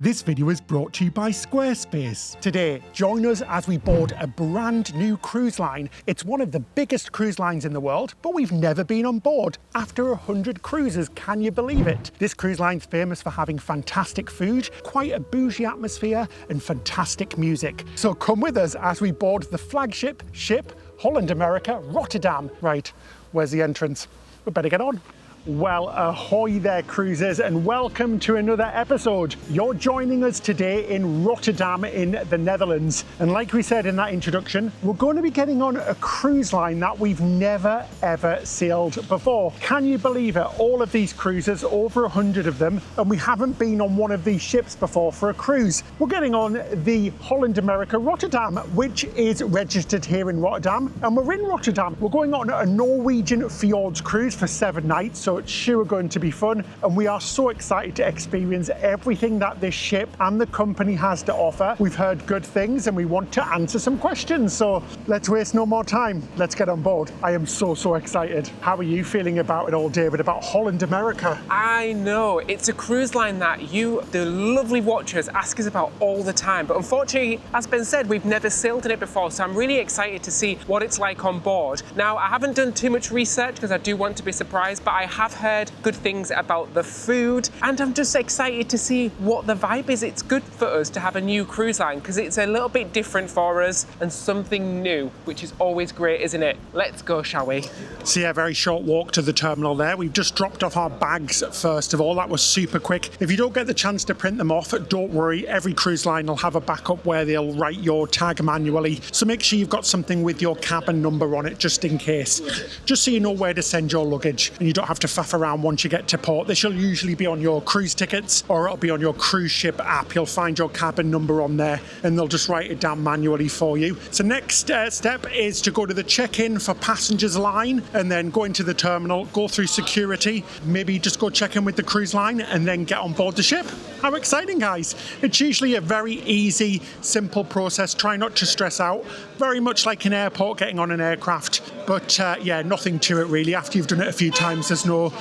This video is brought to you by Squarespace. Today, join us as we board a brand new cruise line. It's one of the biggest cruise lines in the world, but we've never been on board. After 100 cruises, can you believe it? This cruise line's famous for having fantastic food, quite a bougie atmosphere, and fantastic music. So come with us as we board the flagship ship, Holland America Rotterdam. Right, where's the entrance? We better get on. Well, ahoy there, cruisers, and welcome to another episode. You're joining us today in Rotterdam in the Netherlands. And like we said in that introduction, we're going to be getting on a cruise line that we've never, ever sailed before. Can you believe it? All of these cruises, over 100 of them, and we haven't been on one of these ships before for a cruise. We're getting on the Holland America Rotterdam, which is registered here in Rotterdam. And we're in Rotterdam. We're going on a Norwegian Fjords cruise for 7 nights. So it's sure going to be fun, and we are so excited to experience everything that this ship and the company has to offer. We've heard good things and we want to answer some questions, so let's waste no more time. Let's get on board. I am so excited. How are you feeling about it all, David, about Holland America? I know, it's a cruise line that you, the lovely watchers, ask us about all the time, but unfortunately, as Ben said, we've never sailed in it before, so I'm really excited to see what it's like on board. Now, I haven't done too much research because I do want to be surprised, but I have heard good things about the food, and I'm just excited to see what the vibe is. It's good for us to have a new cruise line because it's a little bit different for us and something new, which is always great, isn't it? Let's go, shall we? So yeah, very short walk to the terminal there. We've just dropped off our bags first of all. That was super quick. If you don't get the chance to print them off, don't worry. Every cruise line will have a backup where they'll write your tag manually. So make sure you've got something with your cabin number on it just in case. Just so you know where to send your luggage and you don't have to faff around once you get to port. This will usually be on your cruise tickets or it'll be on your cruise ship app. You'll find your cabin number on there and they'll just write it down manually for you. So next step is to go to the check-in for passengers line and then go into the terminal, go through security, maybe just go check in with the cruise line and then get on board the ship. How exciting, guys. It's usually a very easy, simple process. Try not to stress out. Very much like an airport getting on an aircraft. But yeah, nothing to it really. After you've done it a few times, there's no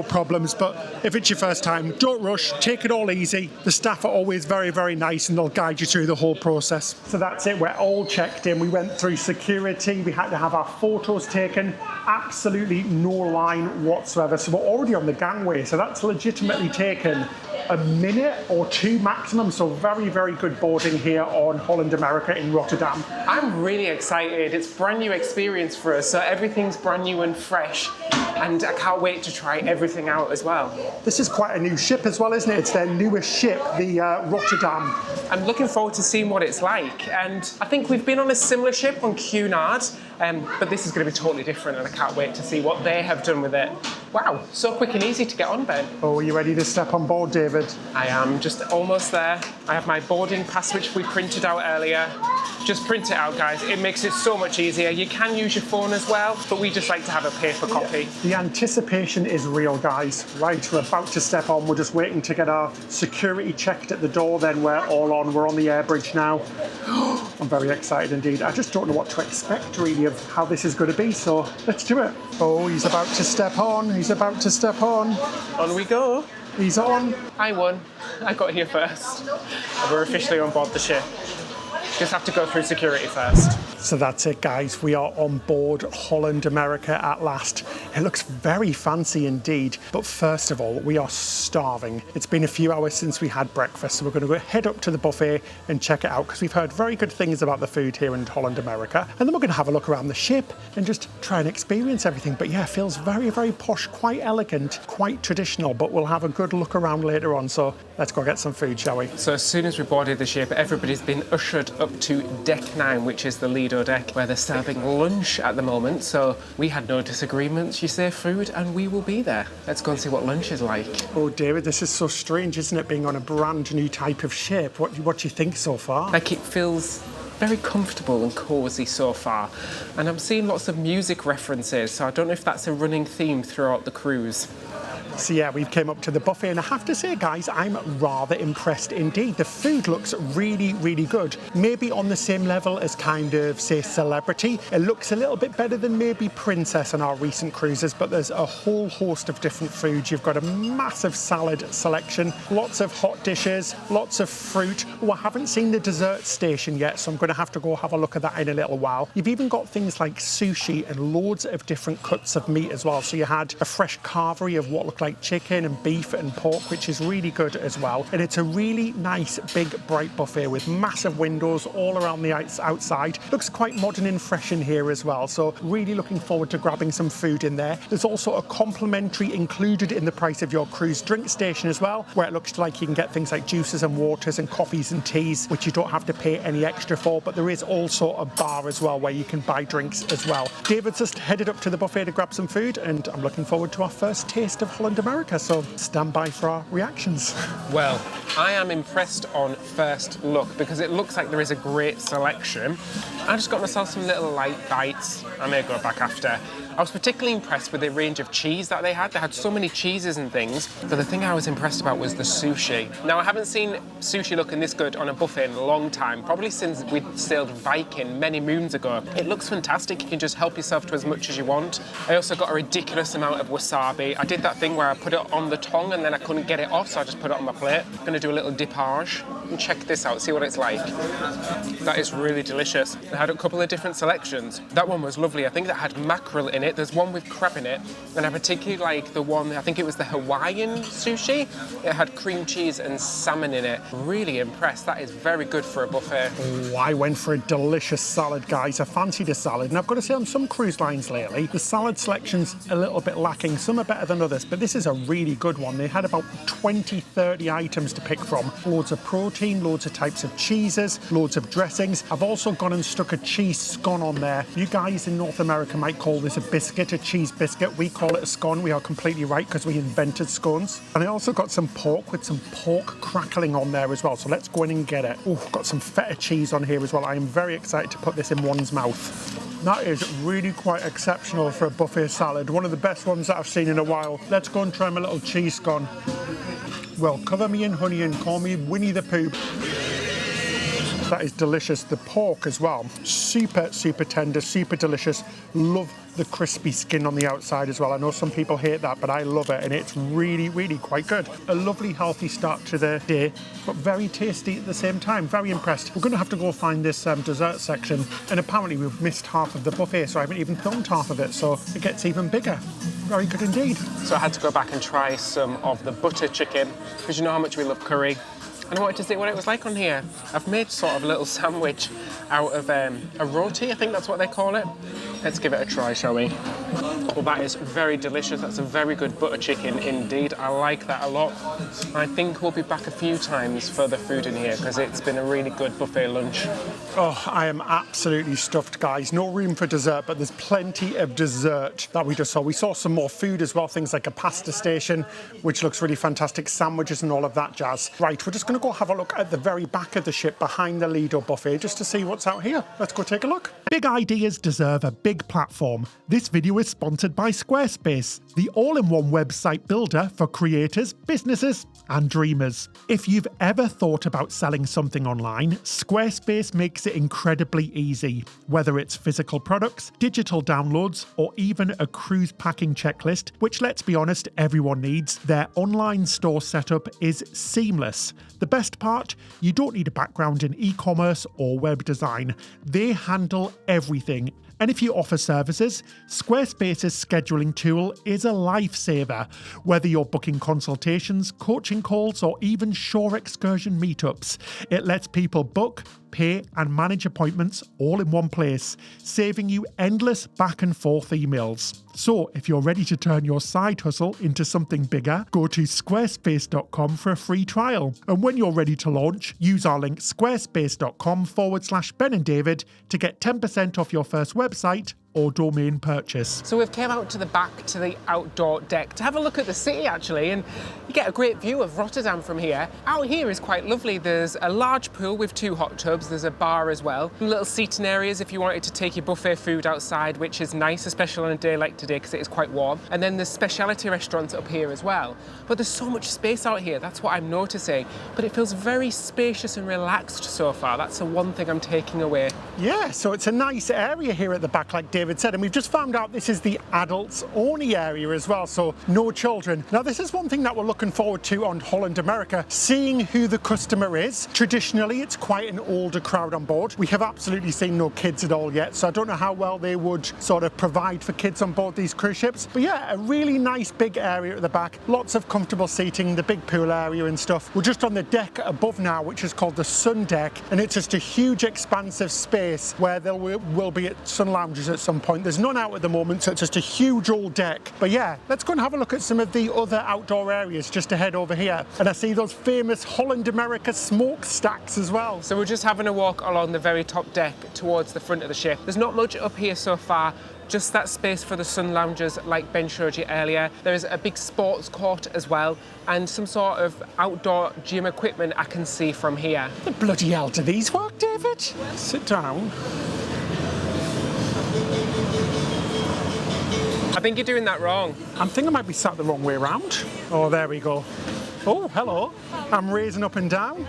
problems. But if it's your first time, don't rush, take it all easy. The staff are always very nice and they'll guide you through the whole process. So that's it, we're all checked in. We went through security, we had to have our photos taken. Absolutely no line whatsoever. So we're already on the gangway, so that's legitimately taken a minute or two maximum, so very good boarding here on Holland America in Rotterdam. I'm really excited. It's a brand new experience for us, so everything's brand new and fresh, and I can't wait to try everything out as well. This is quite a new ship as well, isn't it? It's their newest ship, the Rotterdam. I'm looking forward to seeing what it's like, and I think we've been on a similar ship on Cunard, but this is going to be totally different, and I can't wait to see what they have done with it. Wow, so quick and easy to get on, Ben. Oh, are you ready to step on board, David? I am just almost there. I have my boarding pass, which we printed out earlier. Just print it out, guys. It makes it so much easier. You can use your phone as well, but we just like to have a paper copy. The anticipation is real, guys. Right, we're about to step on. We're just waiting to get our security checked at the door, then we're all on. We're on the air bridge now. I'm very excited indeed. I just don't know what to expect, really, of how this is going to be, so let's do it. Oh, he's about to step on. He's about to step on. On we go. He's on. I won. I got here first. We're officially on board the ship. Just have to go through security first. So that's it, guys. We are on board Holland America at last. It looks very fancy indeed. But first of all, we are starving. It's been a few hours since we had breakfast, so we're going to go head up to the buffet and check it out because we've heard very good things about the food here in Holland America. And then we're going to have a look around the ship and just try and experience everything. But yeah, it feels very posh, quite elegant, quite traditional. But we'll have a good look around later on. So let's go get some food, shall we? So as soon as we boarded the ship, everybody's been ushered up to deck 9, which is the Lido deck, where they're serving lunch at the moment. So we had no disagreements. You say food and we will be there. Let's go and see what lunch is like. Oh, David, this is so strange, isn't it, being on a brand new type of ship? What do you think so far? Like, it feels very comfortable and cosy so far. And I'm seeing lots of music references, so I don't know if that's a running theme throughout the cruise. So yeah, we've came up to the buffet and I have to say, guys, I'm rather impressed indeed. The food looks really, really good. Maybe on the same level as kind of, say, Celebrity. It looks a little bit better than maybe Princess on our recent cruises, but there's a whole host of different foods. You've got a massive salad selection, lots of hot dishes, lots of fruit. Oh, I haven't seen the dessert station yet, so I'm going to have to go have a look at that in a little while. You've even got things like sushi and loads of different cuts of meat as well. So you had a fresh carvery of what looked like chicken and beef and pork, which is really good as well. And it's a really nice, big, bright buffet with massive windows all around the outside. Looks quite modern and fresh in here as well. So really looking forward to grabbing some food in there. There's also a complimentary included in the price of your cruise drink station as well, where it looks like you can get things like juices and waters and coffees and teas, which you don't have to pay any extra for. But there is also a bar as well where you can buy drinks as well. David's just headed up to the buffet to grab some food, and I'm looking forward to our first taste of Holland America, so stand by for our reactions. Well, I am impressed on first look because it looks like there is a great selection. I just got myself some little light bites. I may go back after. I was particularly impressed with the range of cheese that they had. They had so many cheeses and things, but the thing I was impressed about was the sushi. Now, I haven't seen sushi looking this good on a buffet in a long time, probably since we sailed Viking many moons ago. It looks fantastic. You can just help yourself to as much as you want. I also got a ridiculous amount of wasabi. I did that thing where I put it on the tongue and then I couldn't get it off, so I just put it on my plate. I'm gonna do a little dippage and check this out, see what it's like. That is really delicious. They had a couple of different selections. That one was lovely. I think that had mackerel in it. There's one with crab in it, and I particularly like the one, I think it was the Hawaiian sushi. It had cream cheese and salmon in it. Really impressed. That is very good for a buffet. Oh, I went for a delicious salad, guys. I fancied a salad, and I've got to say on some cruise lines lately, the salad selection's a little bit lacking. Some are better than others, but this is a really good one. They had about 20, 30 items to pick from. Loads of protein, loads of types of cheeses, loads of dressings. I've also gone and stuck a cheese scone on there. You guys in North America might call this a biscuit, a cheese biscuit. We call it a scone. We are completely right because we invented scones. And I also got some pork with some pork crackling on there as well. So let's go in and get it. Oh, got some feta cheese on here as well. I am very excited to put this in one's mouth. That is really quite exceptional for a buffet salad. One of the best ones that I've seen in a while. Let's go and try my little cheese scone. Well, cover me in honey and call me Winnie the Pooh. That is delicious. The pork as well. Super, super tender, super delicious. Love the crispy skin on the outside as well. I know some people hate that, but I love it, and it's really, really quite good. A lovely, healthy start to the day, but very tasty at the same time. Very impressed. We're going to have to go find this dessert section, and apparently we've missed half of the buffet, so I haven't even filmed half of it, so it gets even bigger. Very good indeed. So I had to go back and try some of the butter chicken, because you know how much we love curry. And I wanted to see what it was like on here. I've made sort of a little sandwich out of a roti, I think that's what they call it. Let's give it a try, shall we? Well, that is very delicious. That's a very good butter chicken indeed. I like that a lot. I think we'll be back a few times for the food in here because it's been a really good buffet lunch. Oh, I am absolutely stuffed, guys. No room for dessert, but there's plenty of dessert that we just saw. We saw some more food as well, things like a pasta station, which looks really fantastic, sandwiches and all of that jazz. Right, we're just going to go have a look at the very back of the ship behind the Lido buffet just to see what's out here. Let's go take a look. Big ideas deserve a big platform. This video is sponsored by Squarespace, the all-in-one website builder for creators, businesses, and dreamers. If you've ever thought about selling something online, Squarespace makes it incredibly easy. Whether it's physical products, digital downloads, or even a cruise packing checklist, which, let's be honest, everyone needs, their online store setup is seamless. The best part? You don't need a background in e-commerce or web design. They handle everything. And if you offer services, Squarespace's scheduling tool is a lifesaver. Whether you're booking consultations, coaching calls, or even shore excursion meetups, it lets people book, pay, and manage appointments all in one place, saving you endless back and forth emails. So if you're ready to turn your side hustle into something bigger, go to squarespace.com for a free trial. And when you're ready to launch, use our link squarespace.com/Ben and David to get 10% off your first website or domain purchase. So we've came out to the back to the outdoor deck to have a look at the city actually, and you get a great view of Rotterdam from here. Out here is quite lovely. There's a large pool with 2 hot tubs. There's a bar as well. Little seating areas if you wanted to take your buffet food outside, which is nice, especially on a day like today because it is quite warm. And then there's specialty restaurants up here as well. But there's so much space out here, that's what I'm noticing. But it feels very spacious and relaxed so far. That's the one thing I'm taking away. Yeah, so it's a nice area here at the back, like David said, and we've just found out this is the adults only area as well, so no children. Now this is one thing that we're looking forward to on Holland America, seeing who the customer is. Traditionally it's quite an older crowd on board. We have absolutely seen no kids at all yet, so I don't know how well they would sort of provide for kids on board these cruise ships. But yeah, a really nice big area at the back, lots of comfortable seating, the big pool area and stuff. We're just on the deck above now, which is called the sun deck, and it's just a huge expansive space where there will be sun lounges at some point. There's none out at the moment, so it's just a huge old deck. But yeah, let's go and have a look at some of the other outdoor areas just ahead over here. And I see those famous Holland America smokestacks as well. So we're just having a walk along the very top deck towards the front of the ship. There's not much up here so far, just that space for the sun loungers like Ben showed you earlier. There is a big sports court as well, and some sort of outdoor gym equipment I can see from here. The bloody hell do these work, David? Sit down. I think you're doing that wrong. I think I might be sat the wrong way around. Oh, there we go. Oh, hello. I'm raising up and down.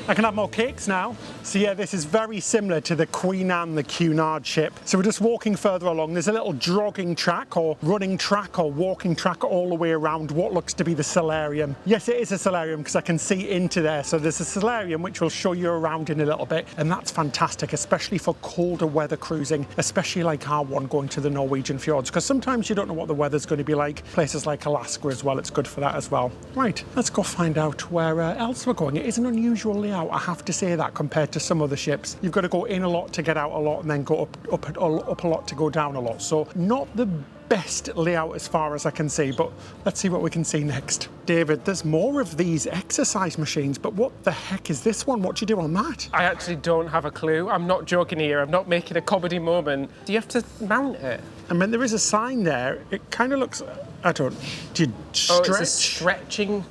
I can have more cakes now. So yeah, this is very similar to the Queen Anne, the Cunard ship. So we're just walking further along. There's a little jogging track or running track or walking track all the way around what looks to be the solarium. Yes, it is a solarium because I can see into there. So there's a solarium which will show you around in a little bit. And that's fantastic, especially for colder weather cruising, especially like our one going to the Norwegian Fjords, because sometimes you don't know what the weather's going to be like. Places like Alaska as well, it's good for that as well. Right, let's go find out where else we're going. It is an unusual layout, I have to say that, compared to some other ships. You've got to go in a lot to get out a lot, and then go up a lot to go down a lot. So not the best layout as far as I can see, but let's see what we can see next. David, there's more of these exercise machines, but what the heck is this one? What do you do on that? I actually don't have a clue. I'm not joking here. I'm not making a comedy moment. Do you have to mount it? I mean, there is a sign there. It kind of looks, do you stretch? Oh, it's a stretching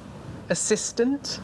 assistant.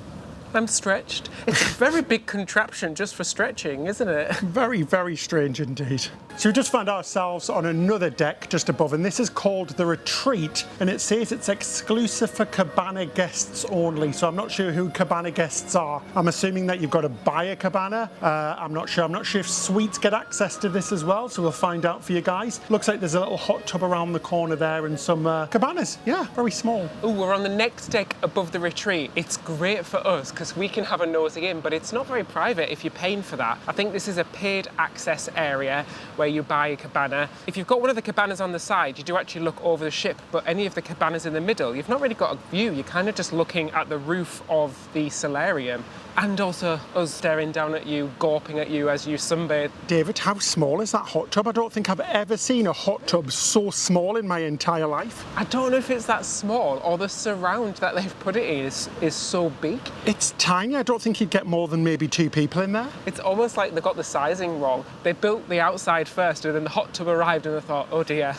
I'm stretched. It's a very big contraption just for stretching, isn't it? Very, very strange indeed. So we just found ourselves on another deck just above, and this is called the Retreat, and it says it's exclusive for cabana guests only. So I'm not sure who cabana guests are. I'm assuming that you've got to buy a cabana. I'm not sure. I'm not sure if suites get access to this as well, so we'll find out for you guys. Looks like there's a little hot tub around the corner there and some cabanas. Yeah, very small. Oh, we're on the next deck above the Retreat. It's great for us because we can have a nosy in, but it's not very private if you're paying for that. I think this is a paid access area where you buy a cabana. If you've got one of the cabanas on the side, you do actually look over the ship, but any of the cabanas in the middle, you've not really got a view. You're kind of just looking at the roof of the solarium, and also us staring down at you, gawping at you as you sunbathe. David, how small is that hot tub? I don't think I've ever seen a hot tub so small in my entire life. I don't know if it's that small or the surround that they've put it in is so big. It's tiny. I don't think you'd get more than maybe 2 people in there. It's almost like they got the sizing wrong. They built the outside first and then the hot tub arrived and they thought, oh dear,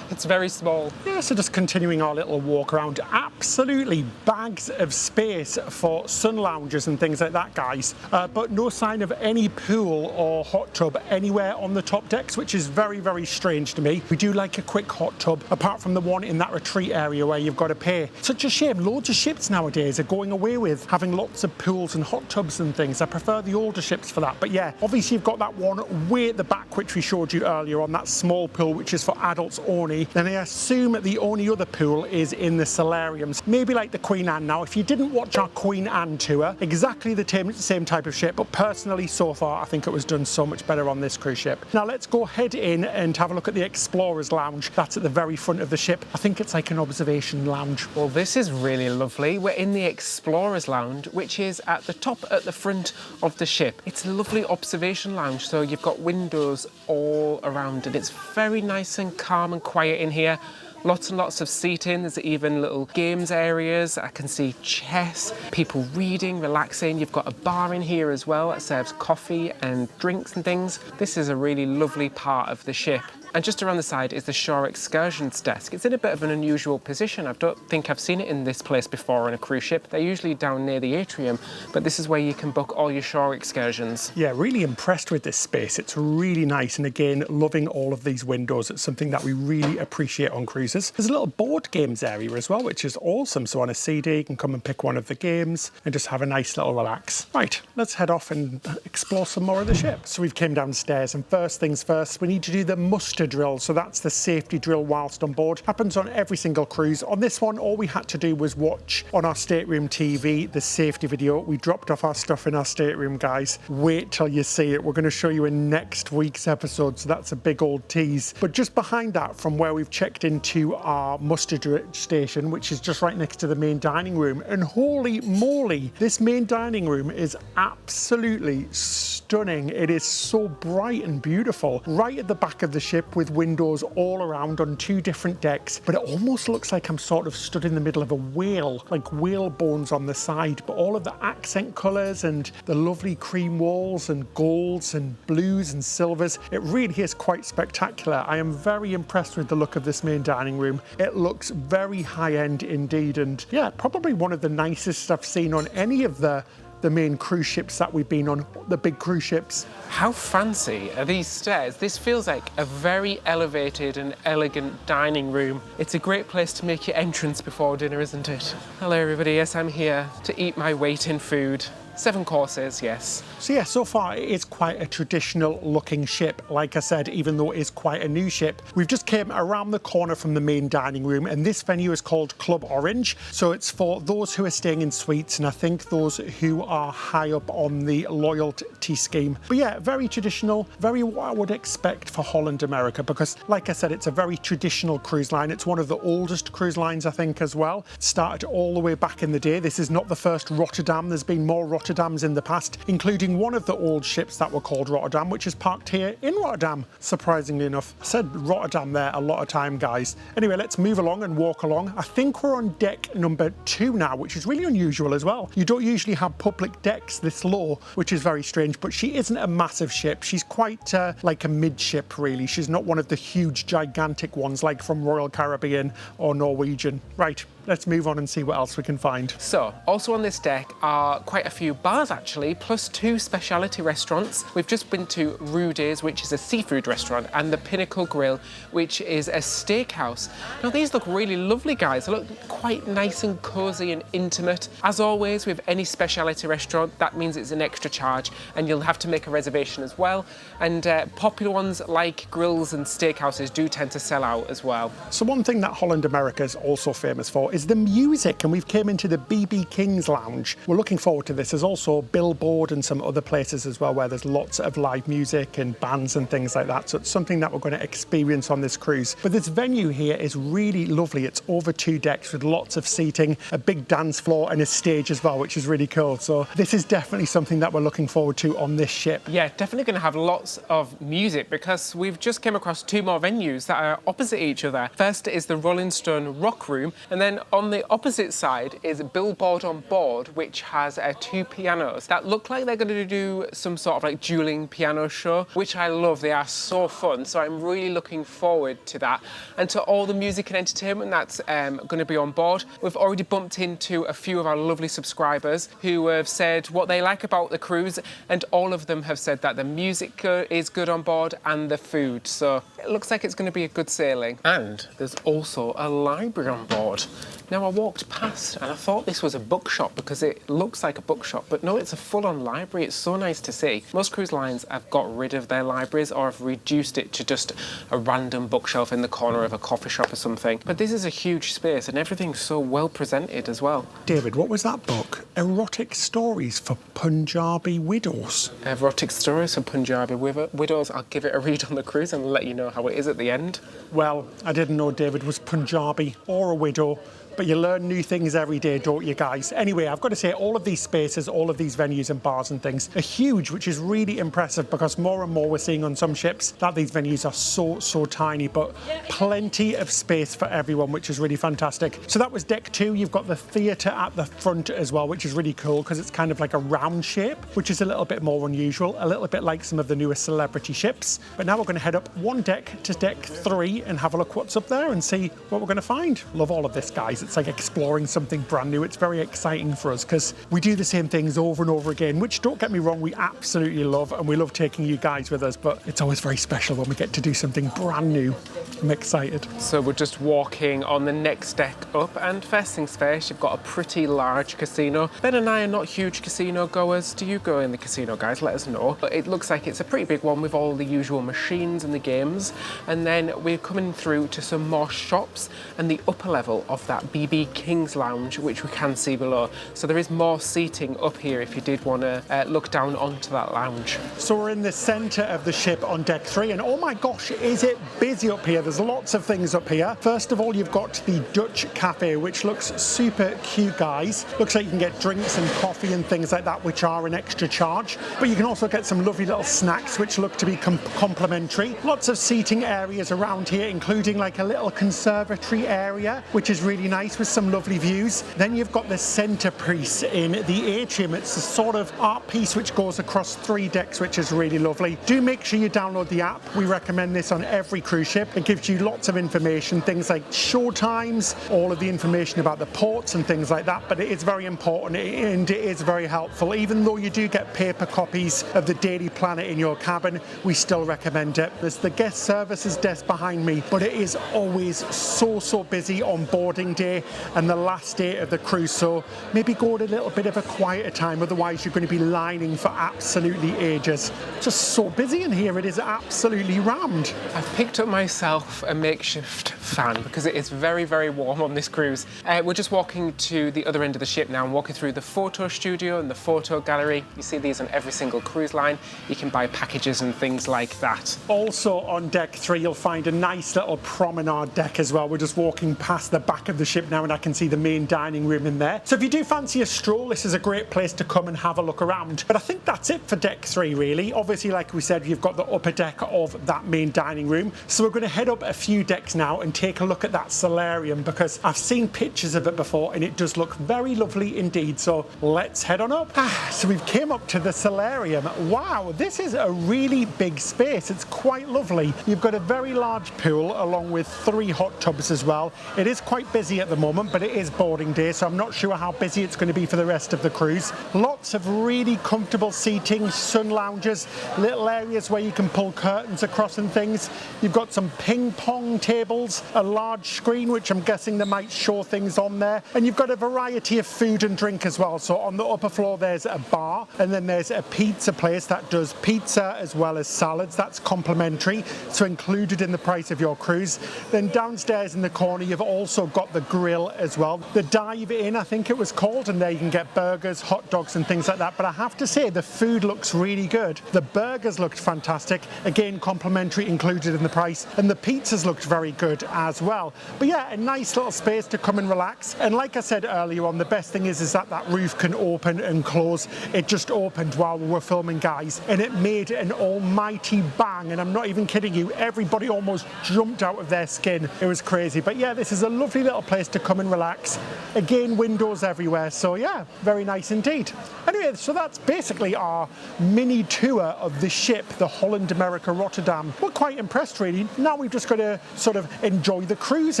it's very small. Yeah, so just continuing our little walk around. Absolutely bags of space for sun lounges and things like that, guys. But no sign of any pool or hot tub anywhere on the top decks, which is very, very strange to me. We do like a quick hot tub, apart from the one in that retreat area where you've got to pay. Such a shame. Loads of ships nowadays are going away with having lots of pools and hot tubs and things. I prefer the older ships for that. But yeah, obviously you've got that one way at the back, which we showed you earlier on, that small pool, which is for adults only. Then I assume the only other pool is in the solariums. Maybe like the Queen Anne. Now, if you didn't watch our Queen Anne tour, exactly the same type of ship, but personally so far I think it was done so much better on this cruise ship. Now let's go head in and have a look at the Explorer's Lounge. That's at the very front of the ship. I think it's like an observation lounge. Well, this is really lovely. We're in the Explorer's Lounge, which is at the top at the front of the ship. It's a lovely observation lounge, so you've got windows all around and it's very nice and calm and quiet in here. Lots and lots of seating. There's even little games areas. I can see chess, people reading, relaxing. You've got a bar in here as well that serves coffee and drinks and things. This is a really lovely part of the ship. And just around the side is the shore excursions desk. It's in a bit of an unusual position. I don't think I've seen it in this place before on a cruise ship. They're usually down near the atrium, but this is where you can book all your shore excursions. Yeah, really impressed with this space. It's really nice, and again, loving all of these windows. It's something that we really appreciate on cruises. There's a little board games area as well, which is awesome. So on a CD, you can come and pick one of the games and just have a nice little relax. Right, let's head off and explore some more of the ship. So we've came downstairs, and first things first, we need to do the muster drill. So that's the safety drill whilst on board. Happens on every single cruise. On this one, all we had to do was watch on our stateroom TV the safety video. We dropped off our stuff in our stateroom, guys. Wait till you see it. We're going to show you in next week's episode, so that's a big old tease. But just behind that, from where we've checked into our muster station, which is just right next to the main dining room, and holy moly, this main dining room is absolutely stunning. It is so bright and beautiful. Right at the back of the ship with windows all around on 2 different decks, but it almost looks like I'm sort of stood in the middle of a whale, like whale bones on the side, but all of the accent colours and the lovely cream walls and golds and blues and silvers, it really is quite spectacular. I am very impressed with the look of this main dining room. It looks very high-end indeed, and yeah, probably one of the nicest I've seen on any of the main cruise ships that we've been on, the big cruise ships. How fancy are these stairs? This feels like a very elevated and elegant dining room. It's a great place to make your entrance before dinner, isn't it? Hello everybody, yes, I'm here to eat my weight in food. 7 courses, yes. So yeah, so far it is quite a traditional looking ship. Like I said, even though it is quite a new ship, we've just came around the corner from the main dining room, and this venue is called Club Orange. So it's for those who are staying in suites, and I think those who are high up on the loyalty scheme. But yeah, very traditional, very what I would expect for Holland America, because like I said, it's a very traditional cruise line. It's one of the oldest cruise lines, I think, as well. It started all the way back in the day. This is not the first Rotterdam. There's been more Rotterdams in the past, including one of the old ships that were called Rotterdam, which is parked here in Rotterdam, surprisingly enough. I said Rotterdam there a lot of time, guys. Anyway, let's move along and walk along. I think we're on deck number 2 now, which is really unusual as well. You don't usually have public decks this low, which is very strange, but she isn't a massive ship. She's quite like a mid-ship, really. She's not one of the huge, gigantic ones like from Royal Caribbean or Norwegian. Right, let's move on and see what else we can find. So, also on this deck are quite a few bars actually, plus 2 specialty restaurants. We've just been to Rudy's, which is a seafood restaurant, and the Pinnacle Grill, which is a steakhouse. Now these look really lovely, guys. They look quite nice and cozy and intimate. As always with any specialty restaurant, that means it's an extra charge, and you'll have to make a reservation as well. And popular ones like grills and steakhouses do tend to sell out as well. So one thing that Holland America is also famous for is the music, and we've came into the BB King's Lounge. We're looking forward to this. There's also Billboard and some other places as well where there's lots of live music and bands and things like that. So it's something that we're going to experience on this cruise. But this venue here is really lovely. It's over 2 decks with lots of seating, a big dance floor and a stage as well, which is really cool. So this is definitely something that we're looking forward to on this ship. Yeah, definitely going to have lots of music because we've just came across 2 more venues that are opposite each other. First is the Rolling Stone Rock Room, and then on the opposite side is Billboard on Board, which has 2 pianos that look like they're going to do some sort of like dueling piano show, which I love. They are so fun, so I'm really looking forward to that, and to all the music and entertainment that's going to be on board. We've already bumped into a few of our lovely subscribers who have said what they like about the cruise, and all of them have said that the music is good on board and the food, so it looks like it's going to be a good sailing. And there's also a library on board. Now I walked past and I thought this was a bookshop because it looks like a bookshop, but no, it's a full-on library. It's so nice to see. Most cruise lines have got rid of their libraries or have reduced it to just a random bookshelf in the corner of a coffee shop or something. But this is a huge space and everything's so well presented as well. David, what was that book? Erotic Stories for Punjabi Widows. Erotic Stories for Punjabi Widows. I'll give it a read on the cruise and let you know how it is at the end. Well, I didn't know David was Punjabi or a widow, but you learn new things every day, don't you guys? Anyway, I've got to say, all of these spaces, all of these venues and bars and things are huge, which is really impressive because more and more we're seeing on some ships that these venues are so tiny, but plenty of space for everyone, which is really fantastic. So that was deck 2. You've got the theatre at the front as well, which is really cool because it's kind of like a round shape, which is a little bit more unusual, a little bit like some of the newer celebrity ships. But now we're going to head up one deck to deck 3 and have a look what's up there and see what we're going to find. Love all of this, guys. It's like exploring something brand new. It's very exciting for us because we do the same things over and over again, which, don't get me wrong, we absolutely love, and we love taking you guys with us, but it's always very special when we get to do something brand new. I'm excited. So we're just walking on the next deck up, and first things first, you've got a pretty large casino. Ben and I are not huge casino goers. Do you go in the casino, guys? Let us know. But it looks like it's a pretty big one with all the usual machines and the games. And then we're coming through to some more shops and the upper level of that BB King's Lounge, which we can see below. So there is more seating up here if you did want to look down onto that lounge. So we're in the centre of the ship on deck 3, and oh my gosh, is it busy up here. There's lots of things up here. First of all, you've got the Dutch Cafe, which looks super cute, guys. Looks like you can get drinks and coffee and things like that, which are an extra charge. But you can also get some lovely little snacks, which look to be complimentary. Lots of seating areas around here, including like a little conservatory area, which is really nice with some lovely views. Then you've got the centrepiece in the atrium. It's a sort of art piece which goes across 3 decks, which is really lovely. Do make sure you download the app. We recommend this on every cruise ship. It gives you lots of information, things like show times, all of the information about the ports and things like that, but it is very important and it is very helpful. Even though you do get paper copies of the Daily Planet in your cabin, we still recommend it. There's the guest services desk behind me, but it is always so busy on boarding day and the last day of the cruise, so maybe go at a little bit of a quieter time, otherwise you're going to be lining for absolutely ages. Just so busy in here, it is absolutely rammed. I've picked up myself a makeshift fan because it is very warm on this cruise. We're just walking to the other end of the ship now and walking through the photo studio and the photo gallery. You see these on every single cruise line. You can buy packages and things like that. Also on deck 3, you'll find a nice little promenade deck as well. We're just walking past the back of the ship now and I can see the main dining room in there. So if you do fancy a stroll, this is a great place to come and have a look around. But I think that's it for deck 3 really. Obviously, like we said, you've got the upper deck of that main dining room. So we're going to head up a few decks now and take a look at that solarium because I've seen pictures of it before and it does look very lovely indeed. So let's head on up. So we've came up to the solarium. Wow, this is a really big space. It's quite lovely. You've got a very large pool along with 3 hot tubs as well. It is quite busy at the moment, but it is boarding day, so I'm not sure how busy it's going to be for the rest of the cruise. Lots of really comfortable seating, sun lounges, little areas where you can pull curtains across and things. You've got some ping pong tables, a large screen, which I'm guessing they might show things on there, and you've got a variety of food and drink as well. So on the upper floor there's a bar, and then there's a pizza place that does pizza as well as salads. That's complimentary, so included in the price of your cruise. Then downstairs in the corner you've also got the grill as well, the dive in I think it was called, and there you can get burgers, hot dogs and things like that. But I have to say the food looks really good. The burgers looked fantastic, again complimentary, included in the price, and the pizzas looked very good as well. But yeah, a nice little space to come and relax. And like I said earlier on, the best thing is that that roof can open and close. It just opened while we were filming, guys, and it made an almighty bang, and I'm not even kidding you, everybody almost jumped out of their skin. It was crazy. But yeah, this is a lovely little place to come and relax. Again, windows everywhere, so yeah, very nice indeed. Anyway, so that's basically our mini tour of the ship, the Holland America Rotterdam. We're quite impressed really. Now we've just got to sort of enjoy the cruise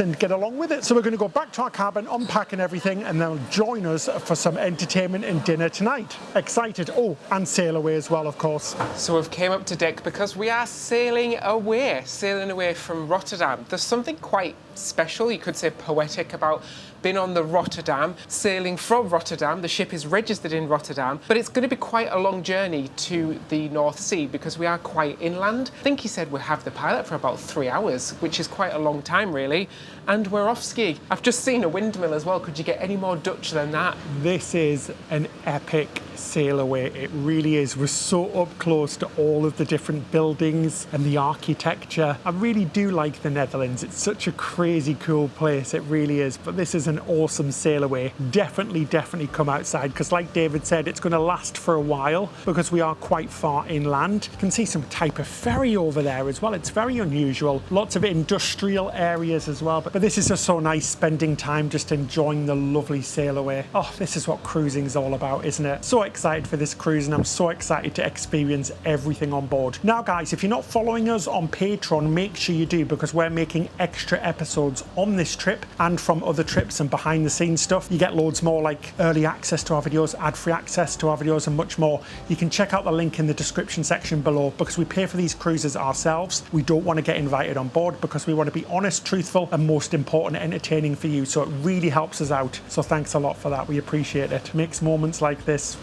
and get along with it. So we're going to go back to our cabin, unpack and everything, and then join us for some entertainment and dinner tonight. Excited. Oh, and sail away as well, of course. So we've came up to deck because we are sailing away from Rotterdam. There's something quite special, you could say poetic, about being on the Rotterdam, sailing from Rotterdam. The ship is registered in Rotterdam, but it's going to be quite a long journey to the North Sea because we are quite inland. I think he said we'll have the pilot for about 3 hours, which is quite a long time really, and we're off ski. I've just seen a windmill as well. Could you get any more Dutch than that? This is an epic sail away. It really is. We're so up close to all of the different buildings and the architecture. I really do like the Netherlands. It's such a crazy cool place. It really is. But this is an awesome sail away. Definitely come outside, because like David said, it's going to last for a while because we are quite far inland. You can see some type of ferry over there as well. It's very unusual. Lots of industrial areas as well. But this is just so nice, spending time just enjoying the lovely sail away. Oh, this is what cruising is all about, isn't it? So excited for this cruise, and I'm so excited to experience everything on board. Now guys, if you're not following us on Patreon, make sure you do, because we're making extra episodes on this trip and from other trips and behind the scenes stuff. You get loads more, like early access to our videos, ad-free access to our videos, and much more. You can check out the link in the description section below, because we pay for these cruises ourselves. We don't want to get invited on board because we want to be honest, truthful, and most important, entertaining for you. So it really helps us out. So thanks a lot for that. We appreciate it. Makes moments like this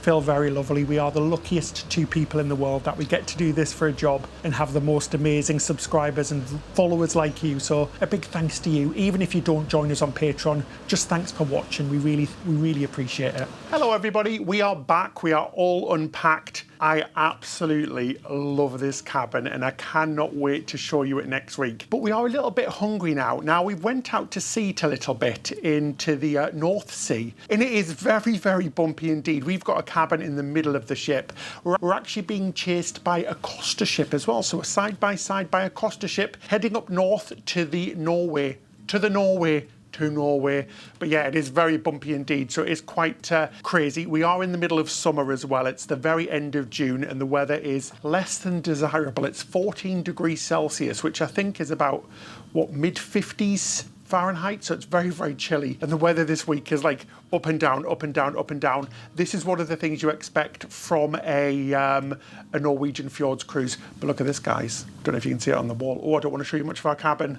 feel very lovely. We are the luckiest two people in the world that we get to do this for a job and have the most amazing subscribers and followers like you. So a big thanks to you. Even if you don't join us on Patreon, just thanks for watching. We really appreciate it. Hello everybody, we are back. We are all unpacked. I absolutely love this cabin and I cannot wait to show you it next week. But we are a little bit hungry now. Now we went out to sea a little bit into the North Sea, and it is very bumpy indeed. We've got a cabin in the middle of the ship. We're actually being chased by a coaster ship as well. So we're side by side by a coaster ship heading up north to Norway. But yeah, it is very bumpy indeed, so it is quite crazy. We are in the middle of summer as well. It's the very end of June and the weather is less than desirable. It's 14 degrees Celsius, which I think is about, what, mid-50s Fahrenheit, so it's very chilly. And the weather this week is like up and down. This is one of the things you expect from a Norwegian Fjords cruise. But look at this, guys. Don't know if you can see it on the wall. Oh, I don't want to show you much of our cabin.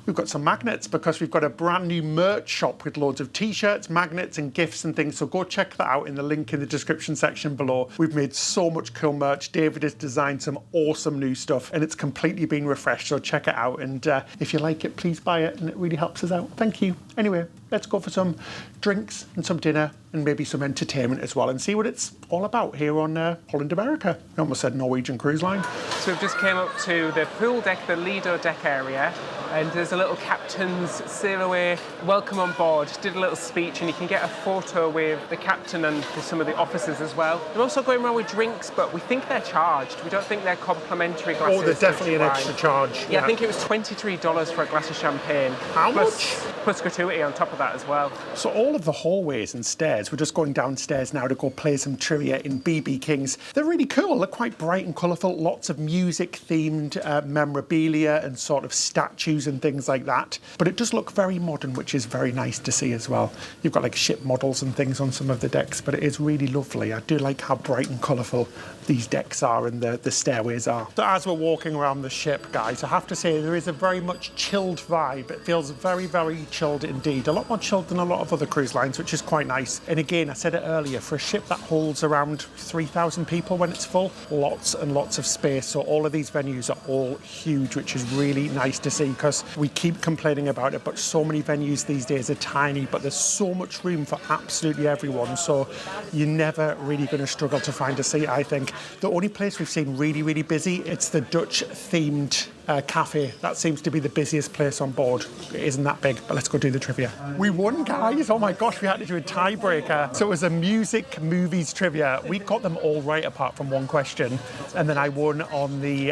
We've got some magnets because we've got a brand new merch shop with loads of t-shirts, magnets and gifts and things. So go check that out in the link in the description section below. We've made so much cool merch. David has designed some awesome new stuff and it's completely been refreshed. So check it out. And if you like it, please buy it. And it really helps us out. Thank you. Anyway, let's go for some drinks and some dinner and maybe some entertainment as well and see what it's all about here on Holland America. I almost said Norwegian Cruise Line. So we've just came up to the pool deck, the Lido deck area, and there's a little captain's sail away welcome on board. Did a little speech and you can get a photo with the captain and some of the officers as well. They're also going around with drinks, but we think they're charged. We don't think they're complimentary glasses. Oh, there's definitely an extra charge. Yeah, I think it was $23 for a glass of champagne. How much? Plus gratuity on top of that as well. So all of the hallways and stairs, we're just going downstairs now to go play some trivia in BB King's. They're really cool. They're quite bright and colourful. Lots of music-themed memorabilia and sort of statues and things like that. But it does look very modern, which is very nice to see as well. You've got like ship models and things on some of the decks, but it is really lovely. I do like how bright and colourful these decks are and the stairways are. So as we're walking around the ship, guys, I have to say there is a very much chilled vibe. It feels very chilled indeed. A lot more chilled than a lot of other cruise lines, which is quite nice. And again, I said it earlier, for a ship that holds around 3,000 people when it's full, lots and lots of space. So all of these venues are all huge, which is really nice to see, because we keep complaining about it, but so many venues these days are tiny, but there's so much room for absolutely everyone. So you're never really going to struggle to find a seat, I think. The only place we've seen really busy, it's the Dutch themed cafe. That seems to be the busiest place on board. It isn't that big, but let's go do the trivia. We won, guys. Oh my gosh, we had to do a tiebreaker. So it was a music movies trivia. We got them all right apart from one question. And then I won on the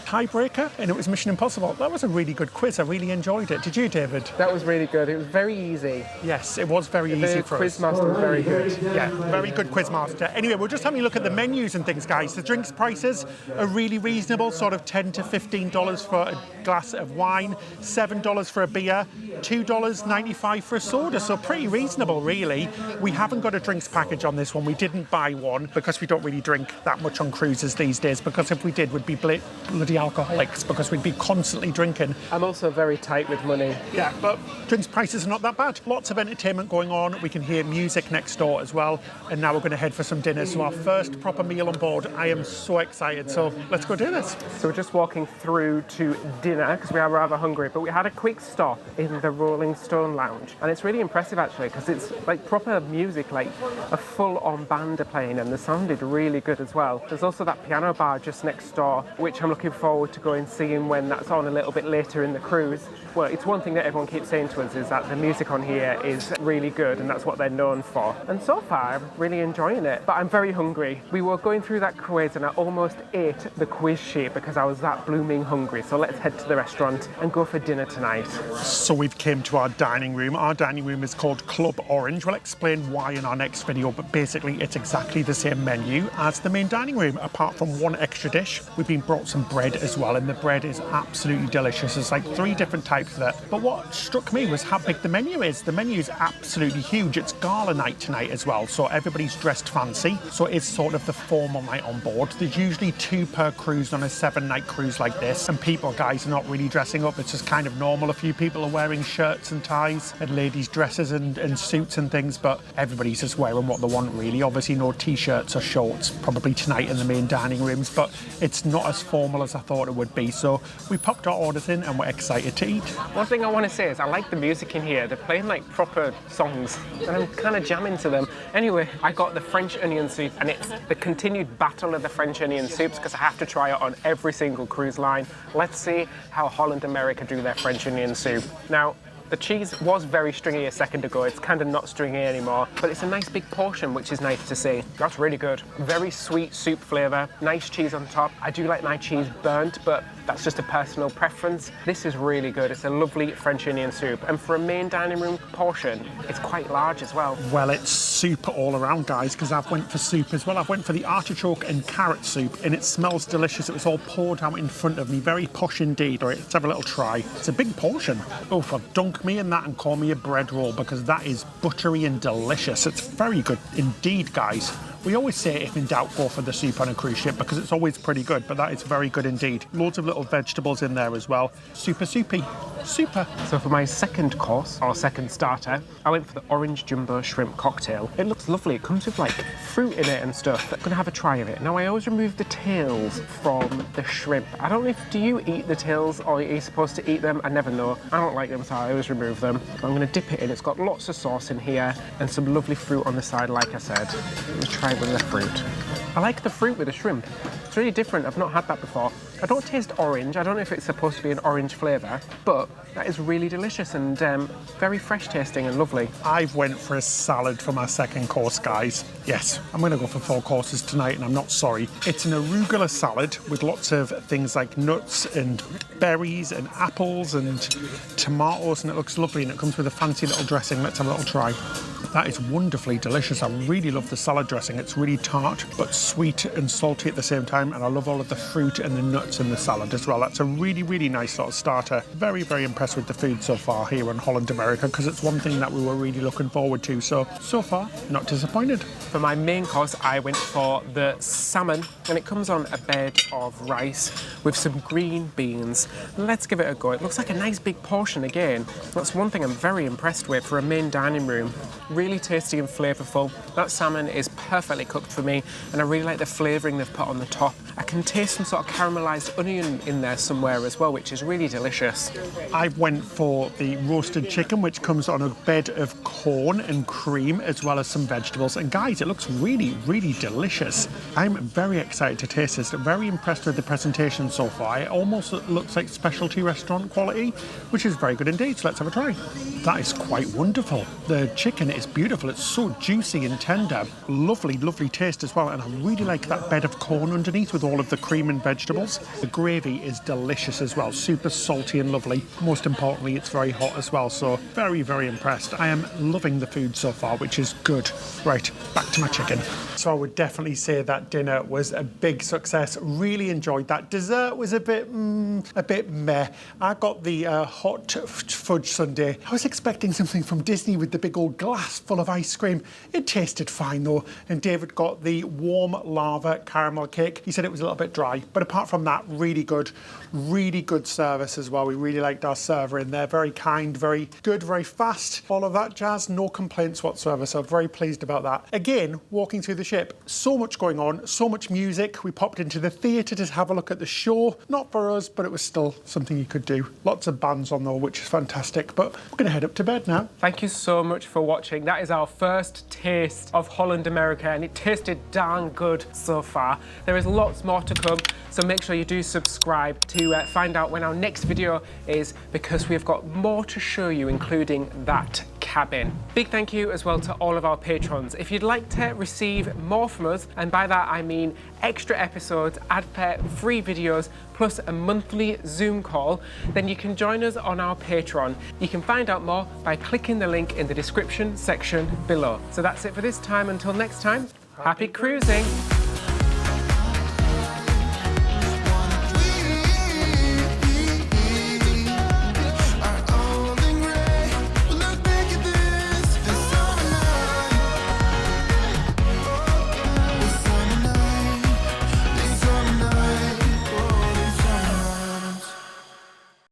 tiebreaker, and it was Mission Impossible. That was a really good quiz. I really enjoyed it. Did you, David? That was really good. It was very easy. Yes, it was very easy for us. The quizmaster was very good. Yeah, very good quizmaster. Anyway, we're just having a look at the menus and things, guys. The drinks prices are really reasonable, sort of $10 to $15 for a glass of wine, $7 for a beer, $2.95 for a soda, so pretty reasonable really. We haven't got a drinks package on this one. We didn't buy one because we don't really drink that much on cruises these days, because if we did, we'd be bloody alcoholics, because we'd be constantly drinking. I'm also very tight with money. Yeah, but drinks prices are not that bad. Lots of entertainment going on. We can hear music next door as well, and now we're going to head for some dinner. So our first proper meal meal on board. I am so excited, so let's go do this. So we're just walking through to dinner because we are rather hungry, but we had a quick stop in the Rolling Stone Lounge, and it's really impressive actually because it's like proper music, like a full-on band are playing, and the sounded really good as well. There's also that piano bar just next door, which I'm looking forward to going seeing when that's on a little bit later in the cruise. Well, it's one thing that everyone keeps saying to us is that the music on here is really good, and that's what they're known for. And so far, I'm really enjoying it. But I'm very hungry. We were going through that quiz, and I almost ate the quiz sheet because I was that blooming hungry. So let's head to the restaurant and go for dinner tonight. So we've came to our dining room. Our dining room is called Club Orange. We'll explain why in our next video, but basically it's exactly the same menu as the main dining room, apart from one extra dish. We've been brought some bread as well, and the bread is absolutely delicious. There's like 3 different types of it. But what struck me was how big the menu is. The menu is absolutely huge. It's gala night tonight as well, so everybody's dressed fancy. So it's sort of the formal night on board. There's usually 2 per cruise on a 7-night cruise like this, and people, guys, are not really dressing up. It's just kind of normal. A few people are wearing shirts and ties, and ladies' dresses and suits and things, but everybody's just wearing what they want, really. Obviously no t-shirts or shorts, probably tonight in the main dining rooms, but it's not as formal as I thought it would be. So we popped our orders in and we're excited to eat. One thing I want to say is I like the music in here. They're playing like proper songs, and I'm kind of jamming to them. Anyway, I got the French onion soup, and it's the continued battle of the French onion soups because I have to try it on every single cruise line. Let's see how Holland America do their French onion soup. Now, the cheese was very stringy a second ago. It's kind of not stringy anymore, but it's a nice big portion, which is nice to see. That's really good. Very sweet soup flavour, nice cheese on top. I do like my cheese burnt, but that's just a personal preference. This is really good. It's a lovely French onion soup, and for a main dining room portion, it's quite large as well. Well, it's soup all around, guys, because I've went for soup as well. I've went for the artichoke and carrot soup, and it smells delicious. It was all poured out in front of me. Very posh indeed. All right, let's have a little try. It's a big portion. Oh, for dunk me in that and call me a bread roll, because that is buttery and delicious. It's very good indeed, guys. We always say if in doubt, go for the soup on a cruise ship because it's always pretty good, but that is very good indeed. Loads of little vegetables in there as well. Super soupy. Super. So for my second course, or second starter, I went for the orange jumbo shrimp cocktail. It looks lovely. It comes with like fruit in it and stuff. I'm gonna have a try of it. Now I always remove the tails from the shrimp. I don't know if, do you eat the tails or are you supposed to eat them? I never know. I don't like them, so I always remove them. I'm gonna dip it in. It's got lots of sauce in here and some lovely fruit on the side, like I said. Let me try with the fruit. I like the fruit with the shrimp. It's really different. I've not had that before. I don't taste orange. I don't know if it's supposed to be an orange flavour, but that is really delicious and very fresh tasting and lovely. I've went for a salad for my second course, guys. Yes, I'm going to go for 4 courses tonight, and I'm not sorry. It's an arugula salad with lots of things like nuts and berries and apples and tomatoes, and it looks lovely, and it comes with a fancy little dressing. Let's have a little try. That is wonderfully delicious. I really love the salad dressing. It's really tart, but sweet and salty at the same time, and I love all of the fruit and the nuts in the salad as well. That's a really, really nice sort of starter. Very, very impressed with the food so far here in Holland America, because it's one thing that we were really looking forward to. So far, not disappointed. For my main course, I went for the salmon, and it comes on a bed of rice with some green beans. Let's give it a go. It looks like a nice big portion again. That's one thing I'm very impressed with for a main dining room. Really tasty and flavourful. That salmon is perfectly cooked for me, and I really like the flavouring they've put on the top. I can taste some sort of caramelised onion in there somewhere as well, which is really delicious. I went for the roasted chicken, which comes on a bed of corn and cream, as well as some vegetables. And guys, it looks really, really delicious. I'm very excited to taste this. Very impressed with the presentation so far. It almost looks like specialty restaurant quality, which is very good indeed. So let's have a try. That is quite wonderful. The chicken is beautiful. It's so juicy and tender. Lovely, lovely taste as well. And I really like that bed of corn underneath with all of the cream and vegetables. The gravy is delicious as well. Super salty and lovely. Most importantly, it's very hot as well. So very, very impressed. I am loving the food so far, which is good. Right, back to my chicken. So I would definitely say that dinner was a big success. Really enjoyed that. Dessert was a bit meh. I got the hot fudge sundae. I was expecting something from Disney with the big old glass full of ice cream. It tasted fine though. And David got the warm warm lava caramel cake. He said it was a little bit dry, but apart from that, really good service as well. We really liked our server in there. Very kind, very good, very fast, all of that jazz. No complaints whatsoever, so very pleased about that. Again, walking through the ship, so much going on, so much music. We popped into the theatre to have a look at the show. Not for us, but it was still something you could do. Lots of bands on though, which is fantastic, but we're going to head up to bed now. Thank you so much for watching. That is our first taste of Holland America, and it tasted darn good so far. There is lots more to come, so make sure you do subscribe to find out when our next video is, because we've got more to show you, including that cabin. Big thank you as well to all of our patrons. If you'd like to receive more from us, and by that I mean extra episodes, ad pair, free videos, plus a monthly Zoom call, then you can join us on our Patreon. You can find out more by clicking the link in the description section below. So that's it for this time. Until next time, happy cruising.